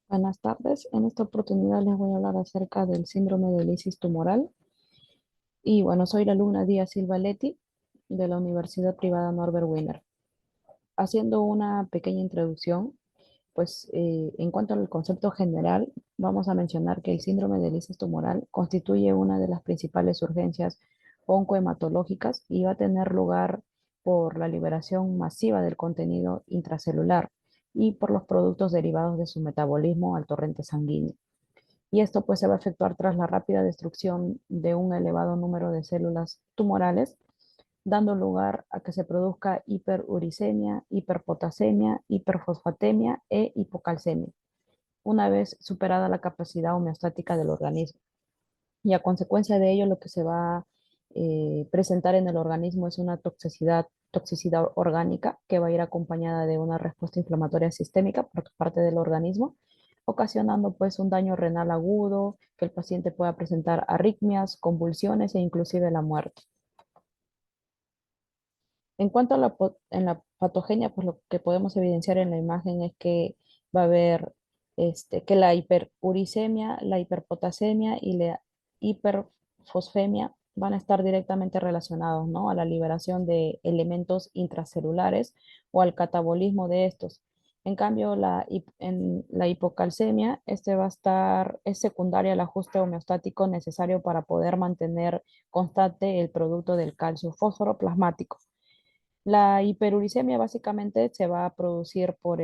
Buenas tardes. En esta oportunidad les voy a hablar acerca del síndrome de lisis tumoral. Y bueno, soy la alumna Díaz Silva Leti de la Universidad Privada Norbert Wiener. Haciendo una pequeña introducción, pues en cuanto al concepto general, vamos a mencionar que el síndrome de lisis tumoral constituye una de las principales urgencias oncohematológicas y va a tener lugar por la liberación masiva del contenido intracelular y por los productos derivados de su metabolismo al torrente sanguíneo. Y esto pues se va a efectuar tras la rápida destrucción de un elevado número de células tumorales, dando lugar a que se produzca hiperuricemia, hiperpotasemia, hiperfosfatemia e hipocalcemia, una vez superada la capacidad homeostática del organismo. Y a consecuencia de ello, lo que se va a presentar en el organismo es una toxicidad orgánica que va a ir acompañada de una respuesta inflamatoria sistémica por parte del organismo, ocasionando pues un daño renal agudo, que el paciente pueda presentar arritmias, convulsiones e inclusive la muerte. En cuanto a en la patogenia, pues lo que podemos evidenciar en la imagen es que va a haber que la hiperuricemia, la hiperpotasemia y la hiperfosfemia van a estar directamente relacionados, ¿no?, a la liberación de elementos intracelulares o al catabolismo de estos. En cambio, en la hipocalcemia, va a estar, es secundaria al ajuste homeostático necesario para poder mantener constante el producto del calcio fósforo plasmático. La hiperuricemia básicamente se va a producir por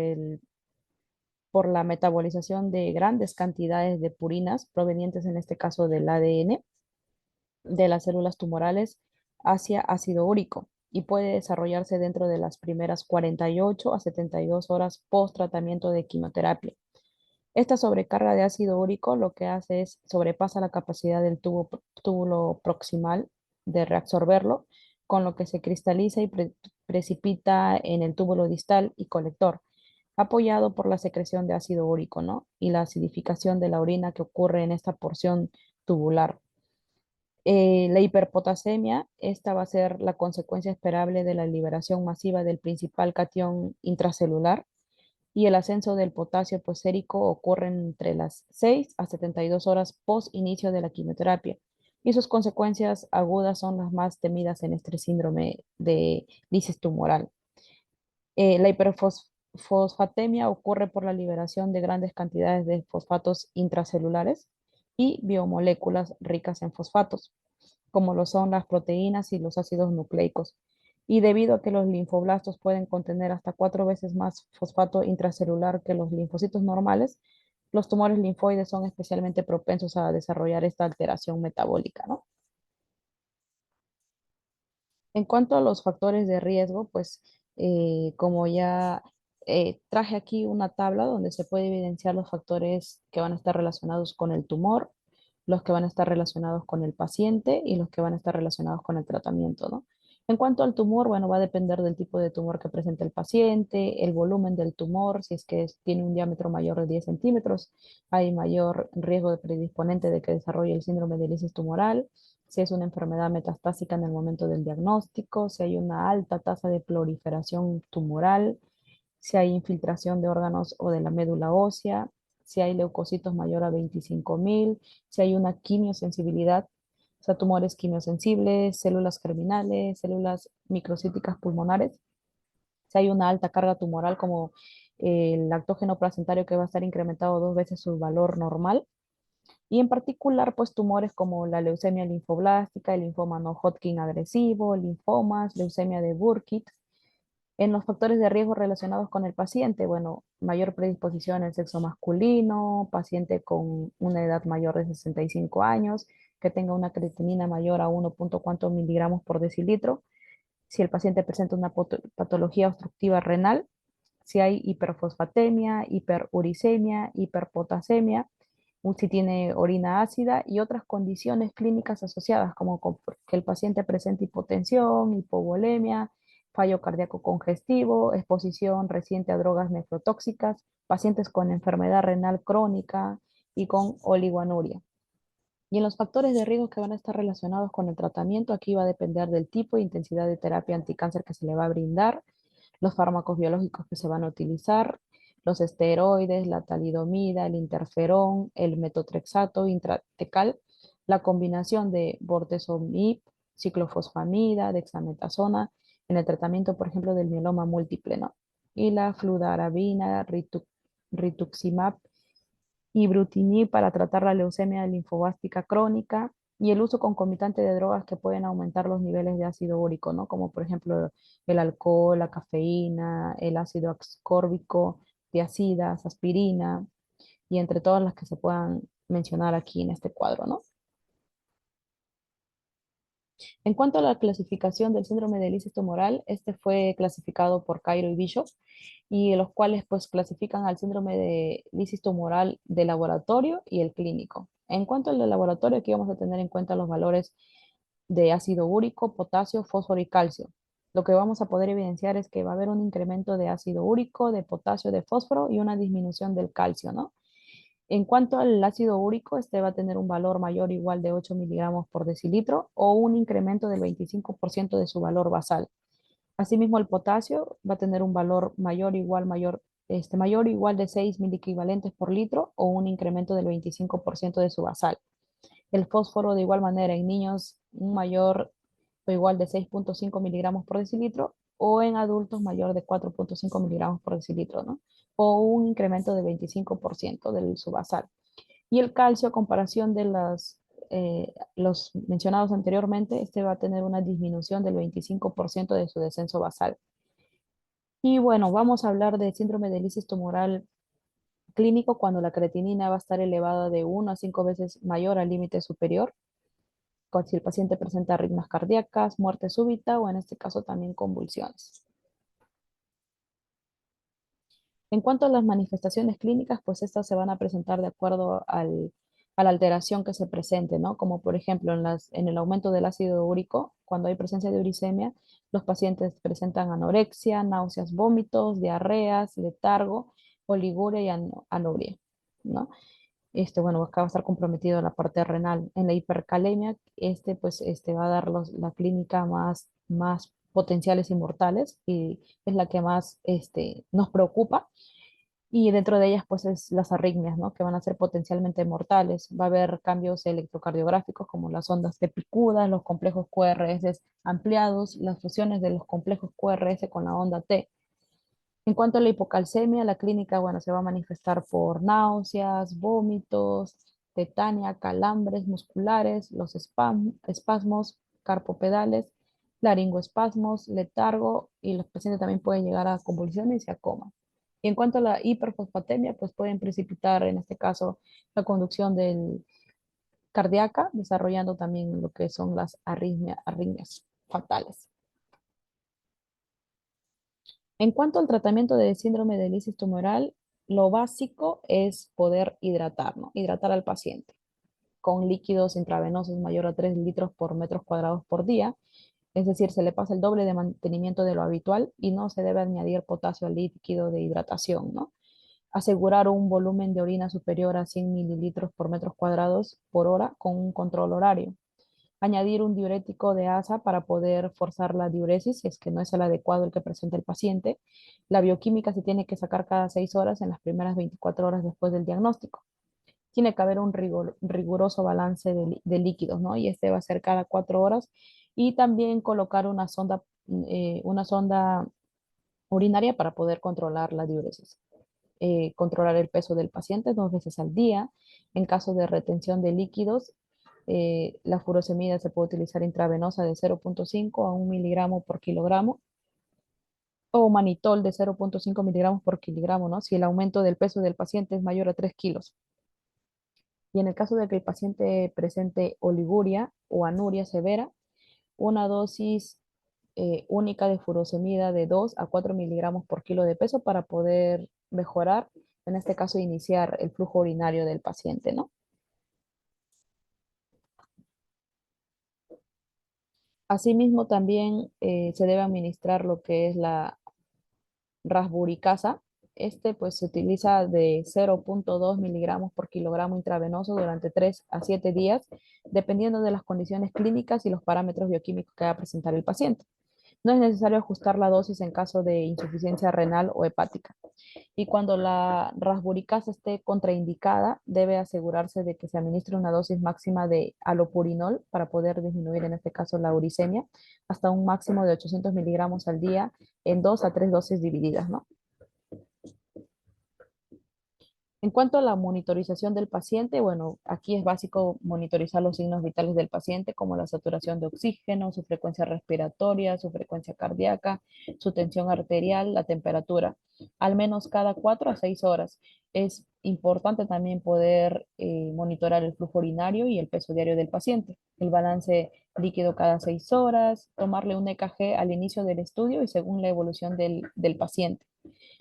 la metabolización de grandes cantidades de purinas provenientes en este caso del ADN de las células tumorales hacia ácido úrico y puede desarrollarse dentro de las primeras 48 a 72 horas post tratamiento de quimioterapia. Esta sobrecarga de ácido úrico lo que hace es sobrepasa la capacidad del túbulo proximal de reabsorberlo, con lo que se cristaliza y precipita en el túbulo distal y colector, apoyado por la secreción de ácido úrico, ¿no?, y la acidificación de la orina que ocurre en esta porción tubular. La hiperpotasemia, esta va a ser la consecuencia esperable de la liberación masiva del principal catión intracelular, y el ascenso del potasio pues sérico ocurre entre las 6 a 72 horas post inicio de la quimioterapia, y sus consecuencias agudas son las más temidas en este síndrome de lisis tumoral. La hiperfosfatemia ocurre por la liberación de grandes cantidades de fosfatos intracelulares y biomoléculas ricas en fosfatos, como lo son las proteínas y los ácidos nucleicos. Y debido a que los linfoblastos pueden contener hasta 4 veces más fosfato intracelular que los linfocitos normales, los tumores linfoides son especialmente propensos a desarrollar esta alteración metabólica, ¿no? En cuanto a los factores de riesgo, pues como ya traje aquí una tabla donde se puede evidenciar los factores que van a estar relacionados con el tumor, los que van a estar relacionados con el paciente y los que van a estar relacionados con el tratamiento, ¿no? En cuanto al tumor, bueno, va a depender del tipo de tumor que presenta el paciente, el volumen del tumor, si es que tiene un diámetro mayor de 10 centímetros, hay mayor riesgo de predisponente de que desarrolle el síndrome de lisis tumoral, si es una enfermedad metastásica en el momento del diagnóstico, si hay una alta tasa de proliferación tumoral, si hay infiltración de órganos o de la médula ósea, si hay leucocitos mayor a 25.000, si hay una quimiosensibilidad, o sea, tumores quimiosensibles, células germinales, células microcíticas pulmonares, si hay una alta carga tumoral como el lactógeno placentario que va a estar incrementado 2 veces su valor normal, y en particular, pues tumores como la leucemia linfoblástica, el linfoma no Hodgkin agresivo, linfomas, leucemia de Burkitt. En los factores de riesgo relacionados con el paciente, bueno, mayor predisposición al sexo masculino, paciente con una edad mayor de 65 años, que tenga una creatinina mayor a 1.4 miligramos por decilitro, si el paciente presenta una patología obstructiva renal, si hay hiperfosfatemia, hiperuricemia, hiperpotasemia, si tiene orina ácida y otras condiciones clínicas asociadas, como que el paciente presente hipotensión, hipovolemia, fallo cardíaco congestivo, exposición reciente a drogas nefrotóxicas, pacientes con enfermedad renal crónica y con oligoanuria. Y en los factores de riesgo que van a estar relacionados con el tratamiento, aquí va a depender del tipo e intensidad de terapia anticáncer que se le va a brindar, los fármacos biológicos que se van a utilizar, los esteroides, la talidomida, el interferón, el metotrexato intratecal, la combinación de bortezomib, ciclofosfamida, dexametasona, en el tratamiento, por ejemplo, del mieloma múltiple, ¿no? Y la fludarabina, rituximab y Ibrutinib para tratar la leucemia linfobástica crónica y el uso concomitante de drogas que pueden aumentar los niveles de ácido úrico, ¿no? Como por ejemplo el alcohol, la cafeína, el ácido ascórbico, tiazidas, aspirina y entre todas las que se puedan mencionar aquí en este cuadro, ¿no? En cuanto a la clasificación del síndrome de Lisis tumoral, este fue clasificado por Cairo y Bishop, y los cuales pues clasifican al síndrome de lisis tumoral de laboratorio y el clínico. En cuanto al de laboratorio, aquí vamos a tener en cuenta los valores de ácido úrico, potasio, fósforo y calcio. Lo que vamos a poder evidenciar es que va a haber un incremento de ácido úrico, de potasio, de fósforo y una disminución del calcio, ¿no? En cuanto al ácido úrico, este va a tener un valor mayor o igual de 8 miligramos por decilitro o un incremento del 25% de su valor basal. Asimismo, el potasio va a tener un valor mayor o igual de 6 miliequivalentes por litro o un incremento del 25% de su basal. El fósforo, de igual manera, en niños un mayor o igual de 6,5 miligramos por decilitro o en adultos mayor de 4,5 miligramos por decilitro, ¿no? O un incremento de 25% del subasal. Y el calcio, a comparación de los mencionados anteriormente, este va a tener una disminución del 25% de su descenso basal. Y bueno, vamos a hablar de síndrome de lisis tumoral clínico cuando la creatinina va a estar elevada de 1 a 5 veces mayor al límite superior, si el paciente presenta arritmias cardíacas, muerte súbita o en este caso también convulsiones. En cuanto a las manifestaciones clínicas, pues estas se van a presentar de acuerdo a la alteración que se presente, ¿no? Como por ejemplo en el aumento del ácido úrico, cuando hay presencia de uricemia, los pacientes presentan anorexia, náuseas, vómitos, diarreas, letargo, oliguria y anuria, ¿no? Bueno, acá va a estar comprometido la parte renal. En la hipercalemia, va a dar la clínica más potenciales y mortales y es la que más nos preocupa. Y dentro de ellas, pues, es las arritmias, ¿no? Que van a ser potencialmente mortales. Va a haber cambios electrocardiográficos como las ondas de picudas, los complejos QRS ampliados, las fusiones de los complejos QRS con la onda T. En cuanto a la hipocalcemia, la clínica, bueno, se va a manifestar por náuseas, vómitos, tetania, calambres musculares, los espasmos carpopedales, laringoespasmos, letargo y los pacientes también pueden llegar a convulsiones y a coma. Y en cuanto a la hiperfosfatemia, pues pueden precipitar en este caso la conducción del cardíaca, desarrollando también lo que son las arritmias fatales. En cuanto al tratamiento de síndrome de lisis tumoral, lo básico es poder hidratar, ¿no? Hidratar al paciente con líquidos intravenosos mayor a 3 litros por metros cuadrados por día. Es decir, se le pasa el doble de mantenimiento de lo habitual y no se debe añadir potasio al líquido de hidratación, ¿no? Asegurar un volumen de orina superior a 100 mililitros por metros cuadrados por hora con un control horario. Añadir un diurético de asa para poder forzar la diuresis, si es que no es el adecuado el que presenta el paciente. La bioquímica se tiene que sacar cada 6 horas en las primeras 24 horas después del diagnóstico. Tiene que haber un riguroso balance de líquidos, ¿no? Y este va a ser cada 4 horas. Y también colocar una sonda urinaria para poder controlar la diuresis. Controlar el peso del paciente 2 veces al día. En caso de retención de líquidos, la furosemida se puede utilizar intravenosa de 0,5 a 1 miligramo por kilogramo o manitol de 0,5 miligramos por kilogramo, ¿no? Si el aumento del peso del paciente es mayor a 3 kilos. Y en el caso de que el paciente presente oliguria o anuria severa, una dosis única de furosemida de 2 a 4 miligramos por kilo de peso para poder mejorar, en este caso iniciar el flujo urinario del paciente, ¿no? Asimismo, también se debe administrar lo que es la rasburicasa. Pues se utiliza de 0,2 miligramos por kilogramo intravenoso durante 3 a 7 días, dependiendo de las condiciones clínicas y los parámetros bioquímicos que va a presentar el paciente. No es necesario ajustar la dosis en caso de insuficiencia renal o hepática. Y cuando la rasburicasa esté contraindicada, debe asegurarse de que se administre una dosis máxima de alopurinol para poder disminuir, en este caso, la uricemia, hasta un máximo de 800 miligramos al día en 2 a 3 dosis divididas, ¿no? En cuanto a la monitorización del paciente, bueno, aquí es básico monitorizar los signos vitales del paciente, como la saturación de oxígeno, su frecuencia respiratoria, su frecuencia cardíaca, su tensión arterial, la temperatura, al menos cada 4 a 6 horas. Es importante también poder monitorar el flujo urinario y el peso diario del paciente, el balance líquido cada 6 horas, tomarle un EKG al inicio del estudio y según la evolución del paciente.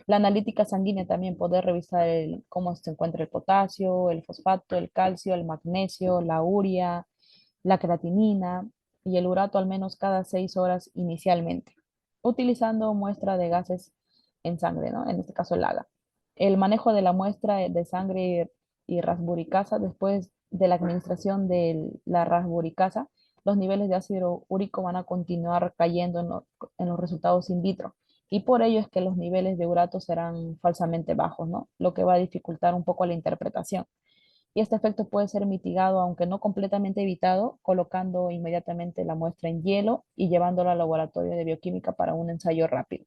La analítica sanguínea también poder revisar cómo se encuentra el potasio, el fosfato, el calcio, el magnesio, la urea, la creatinina y el urato al menos cada 6 horas inicialmente, utilizando muestra de gases en sangre, ¿no? En este caso el AGA. El manejo de la muestra de sangre y rasburicasa después de la administración de la rasburicasa, los niveles de ácido úrico van a continuar cayendo en los resultados in vitro y por ello es que los niveles de urato serán falsamente bajos, ¿no? Lo que va a dificultar un poco la interpretación. Y este efecto puede ser mitigado, aunque no completamente evitado, colocando inmediatamente la muestra en hielo y llevándola al laboratorio de bioquímica para un ensayo rápido.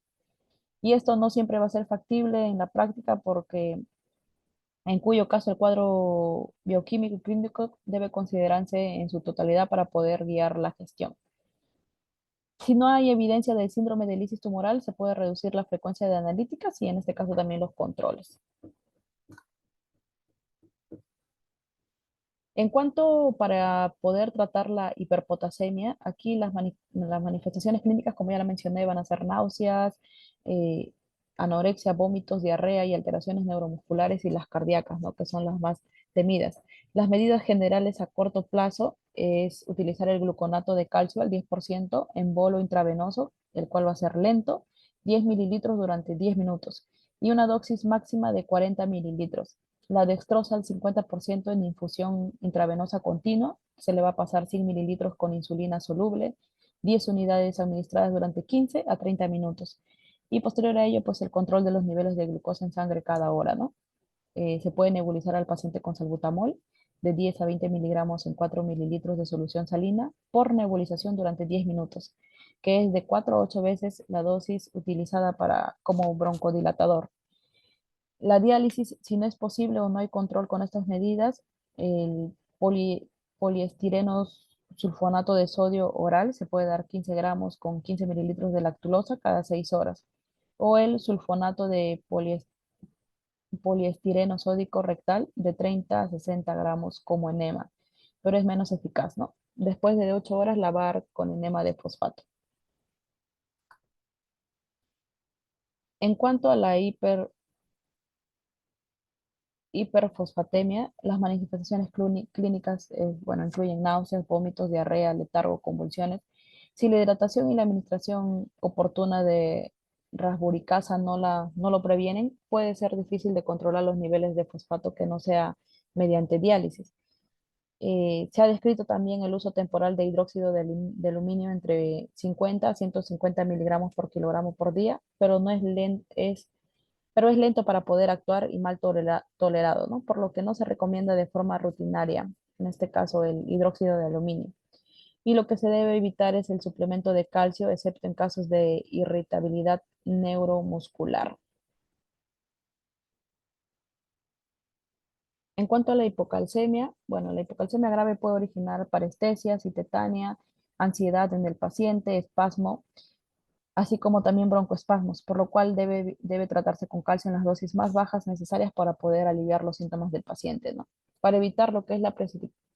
Y esto no siempre va a ser factible en la práctica porque en cuyo caso el cuadro bioquímico y clínico debe considerarse en su totalidad para poder guiar la gestión. Si no hay evidencia del síndrome de lisis tumoral, se puede reducir la frecuencia de analíticas y en este caso también los controles. En cuanto para poder tratar la hiperpotasemia, aquí las manifestaciones clínicas, como ya la mencioné, van a ser náuseas, eh, anorexia, vómitos, diarrea y alteraciones neuromusculares y las cardíacas, ¿no? Que son las más temidas. Las medidas generales a corto plazo es utilizar el gluconato de calcio al 10% en bolo intravenoso, el cual va a ser lento, 10 mililitros durante 10 minutos y una dosis máxima de 40 mililitros. La dextrosa al 50% en infusión intravenosa continua, se le va a pasar 100 mililitros con insulina soluble, 10 unidades administradas durante 15 a 30 minutos. Y posterior a ello, pues el control de los niveles de glucosa en sangre cada hora, ¿no? Se puede nebulizar al paciente con salbutamol de 10 a 20 miligramos en 4 mililitros de solución salina por nebulización durante 10 minutos, que es de 4 a 8 veces la dosis utilizada como broncodilatador. La diálisis, si no es posible o no hay control con estas medidas, el poliestireno sulfonato de sodio oral se puede dar 15 gramos con 15 mililitros de lactulosa cada 6 horas. O el sulfonato de poliestireno sódico rectal de 30 a 60 gramos como enema, pero es menos eficaz, ¿no? Después de 8 horas lavar con enema de fosfato. En cuanto a la hiperfosfatemia, las manifestaciones clínicas, bueno, incluyen náuseas, vómitos, diarrea, letargo, convulsiones. Si la hidratación y la administración oportuna de rasburicasa no lo previenen, puede ser difícil de controlar los niveles de fosfato que no sea mediante diálisis. Se ha descrito también el uso temporal de hidróxido de aluminio entre 50 a 150 miligramos por kilogramo por día, pero no es, pero es lento para poder actuar y mal tolerado, ¿no? Por lo que no se recomienda de forma rutinaria, en este caso el hidróxido de aluminio. Y lo que se debe evitar es el suplemento de calcio, excepto en casos de irritabilidad neuromuscular. En cuanto a la hipocalcemia, bueno, la hipocalcemia grave puede originar parestesias, tetania, ansiedad en el paciente, espasmo, así como también broncoespasmos, por lo cual debe tratarse con calcio en las dosis más bajas necesarias para poder aliviar los síntomas del paciente, ¿no? Para evitar lo que es la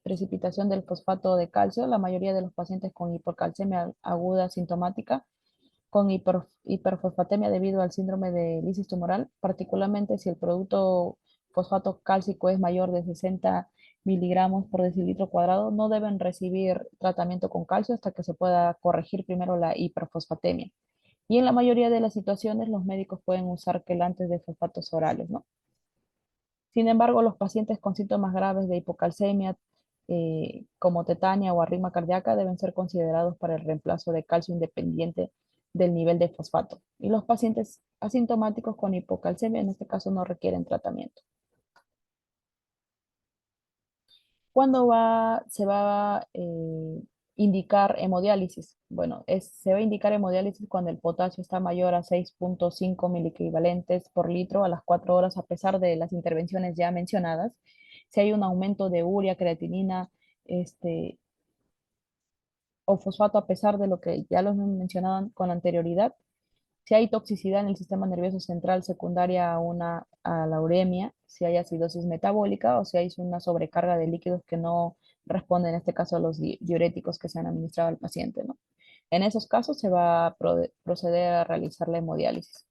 precipitación del fosfato de calcio, la mayoría de los pacientes con hipocalcemia aguda sintomática, con hiperfosfatemia debido al síndrome de lisis tumoral, particularmente si el producto fosfato cálcico es mayor de 60 miligramos por decilitro cuadrado, no deben recibir tratamiento con calcio hasta que se pueda corregir primero la hiperfosfatemia. Y en la mayoría de las situaciones los médicos pueden usar quelantes de fosfatos orales, ¿no? Sin embargo, los pacientes con síntomas graves de hipocalcemia, como tetania o arritmia cardíaca, deben ser considerados para el reemplazo de calcio independiente del nivel de fosfato. Y los pacientes asintomáticos con hipocalcemia en este caso no requieren tratamiento. ¿Cuándo se va a indicar hemodiálisis? Bueno, se va a indicar hemodiálisis cuando el potasio está mayor a 6,5 miliequivalentes por litro a las 4 horas, a pesar de las intervenciones ya mencionadas. Si hay un aumento de urea, creatinina, este, o fosfato, a pesar de lo que ya los mencionaban con anterioridad. Si hay toxicidad en el sistema nervioso central secundaria a la uremia, si hay acidosis metabólica o si hay una sobrecarga de líquidos que no responden, en este caso, a los diuréticos que se han administrado al paciente, ¿no? En esos casos se va a proceder a realizar la hemodiálisis.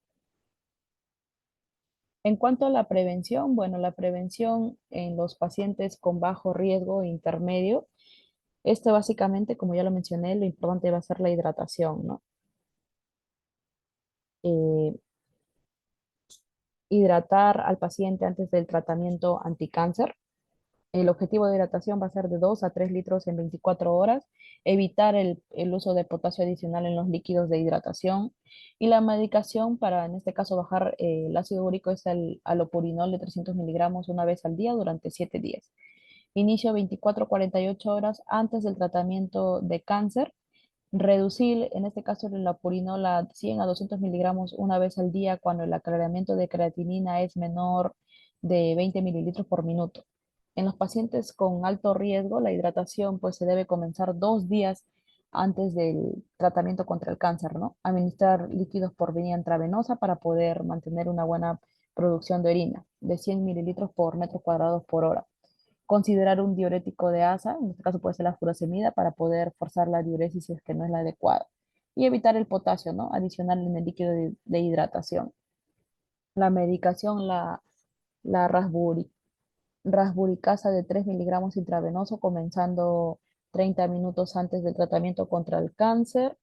En cuanto a la prevención, bueno, la prevención en los pacientes con bajo riesgo e intermedio, esto básicamente, como ya lo mencioné, lo importante va a ser la hidratación, ¿no? Eh, Hidratar al paciente antes del tratamiento anticáncer. El objetivo de hidratación va a ser de 2 a 3 litros en 24 horas, evitar el uso de potasio adicional en los líquidos de hidratación y la medicación para, en este caso, bajar el ácido úrico es el alopurinol de 300 miligramos una vez al día durante 7 días. Inicio 24 a 48 horas antes del tratamiento de cáncer. Reducir, en este caso, la purinola 100 a 200 miligramos una vez al día cuando el aclaramiento de creatinina es menor de 20 mililitros por minuto. En los pacientes con alto riesgo, la hidratación pues se debe comenzar 2 días antes del tratamiento contra el cáncer, ¿no? Administrar líquidos por vía intravenosa para poder mantener una buena producción de orina de 100 mililitros por metro cuadrado por hora. Considerar un diurético de asa, en este caso puede ser la furosemida, para poder forzar la diuresis si es que no es la adecuada. Y evitar el potasio, ¿no? Adicional en el líquido de hidratación. La medicación, la rasburicasa de 3 miligramos intravenoso, comenzando 30 minutos antes del tratamiento contra el cáncer.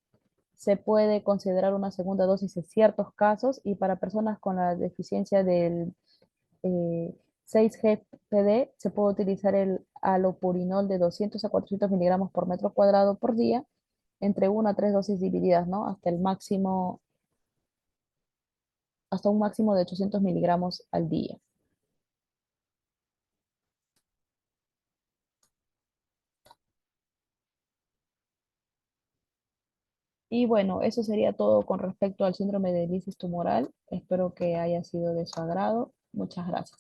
Se puede considerar una segunda dosis en ciertos casos y para personas con la deficiencia del 6-GPD se puede utilizar el alopurinol de 200 a 400 miligramos por metro cuadrado por día, entre 1 a 3 dosis divididas, ¿no? Hasta un máximo de 800 miligramos al día. Y bueno, eso sería todo con respecto al síndrome de lisis tumoral. Espero que haya sido de su agrado. Muchas gracias.